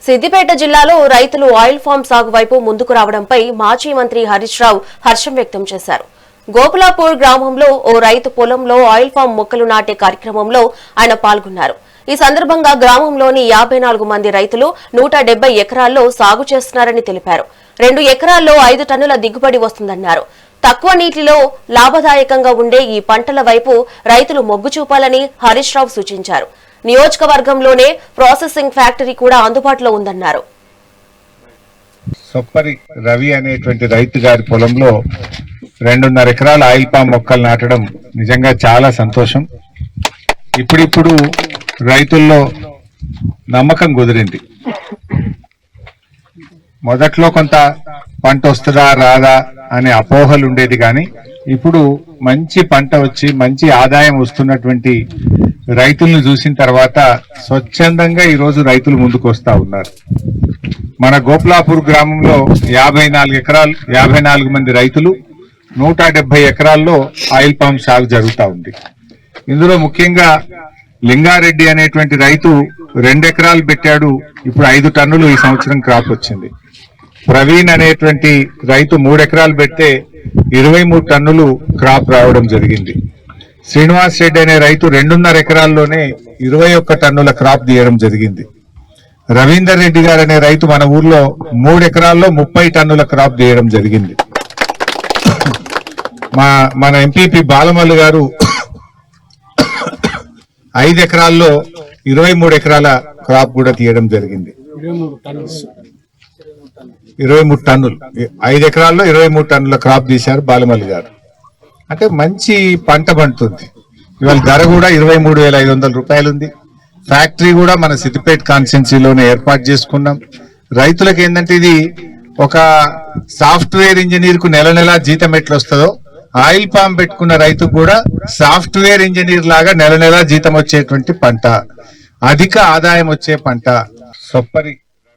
సిద్దిపేట జిల్లాలో రైతులు oil form సాగు వైపు ముందుకు రావడంపై మాజీ మంత్రి హరీష్ రావు హర్షం వ్యక్తం చేశారు. గోపులాపూర్ గ్రామంలో ఓ రైతు పొలంలో ఆయిల్ ఫామ్ మొక్కలు నాటే కార్యక్రమంలో ఆయన పాల్గొన్నారు. ఈ సందర్భంగా గ్రామంలోని 54 మంది రైతులు 170 ఎకరాల్లో సాగు చేస్తున్నారని తెలిపారు. 2 ఎకరాల్లో 5 టన్నుల దిగుబడి వస్తుందన్నారు. తక్కువ నీటిలో లాభదాయకంగా ఉండే ఈ పంటల వైపు రైతులు మొగ్గు చూపాలని హరీష్ రావు సూచించారు. నియోజకవర్గంలోనే ప్రాసెసింగ్ ఫ్యాక్టరీ కూడా అందుబాటులో ఉందన్నారు. సొప్పరి రవి అనేటువంటి రైతు గారి పొలంలో 2.5 ఎకరాల ఆయిల్ పామ్ మొక్కలు నాటడం నిజంగా చాలా సంతోషం. ఇప్పుడిప్పుడు రైతుల్లో నమ్మకం కుదిరింది. మొదట్లో కొంత పంట వస్తుందా రాదా అనే అపోహలు ఉండేది, కానీ ఇప్పుడు మంచి పంట వచ్చి మంచి ఆదాయం వస్తున్నటువంటి రైతులను చూసిన తర్వాత స్వచ్ఛందంగా ఈరోజు రైతులు ముందుకు వస్తా ఉన్నారు. మన గోపులాపూర్ గ్రామంలో 54 మంది రైతులు 170 ఎకరాల్లో ఆయిల్ పామ్ సాగు జరుగుతూ ఉంది. ఇందులో ముఖ్యంగా లింగారెడ్డి అనేటువంటి రైతు 2 ఎకరాలు పెట్టాడు. ఇప్పుడు 5 టన్నులు ఈ సంవత్సరం క్రాప్ వచ్చింది. ప్రవీణ్ అనేటువంటి రైతు 3 ఎకరాలు పెడితే 23 టన్నులు క్రాప్ రావడం జరిగింది. శ్రీనివాస్ రెడ్డి అనే రైతు 2.5 ఎకరాల్లోనే 21 టన్నుల క్రాప్ తీయడం జరిగింది. రవీందర్ రెడ్డి గారు అనే రైతు మన ఊర్లో 3 ఎకరాల్లో 30 టన్నుల క్రాప్ తీయడం జరిగింది. మన ఎంపీపీ బాలమల్లు గారు 5 ఎకరాల్లో 23 ఎకరాల క్రాప్ కూడా తీయడం జరిగింది. 23 టన్నులు 5 ఎకరాల్లో 23 టన్నుల క్రాప్ తీశారు బాలమల్లి గారు. అంటే మంచి పంట పండుతుంది. ఇవాళ ధర కూడా 23,500 రూపాయలు ఉంది. ఫ్యాక్టరీ కూడా మన సిద్దిపేట కాన్స్టిట్యున్సీలోనే ఏర్పాటు చేసుకున్నాం. రైతులకు ఏంటంటే ఇది ఒక సాఫ్ట్వేర్ ఇంజనీర్ కు నెల జీతం ఎట్లా వస్తుందో, ఆయిల్ పామ్ పెట్టుకున్న రైతుకు కూడా సాఫ్ట్వేర్ ఇంజనీర్ లాగా నెల జీతం వచ్చేటువంటి పంట, అధిక ఆదాయం వచ్చే పంట. సొప్పరి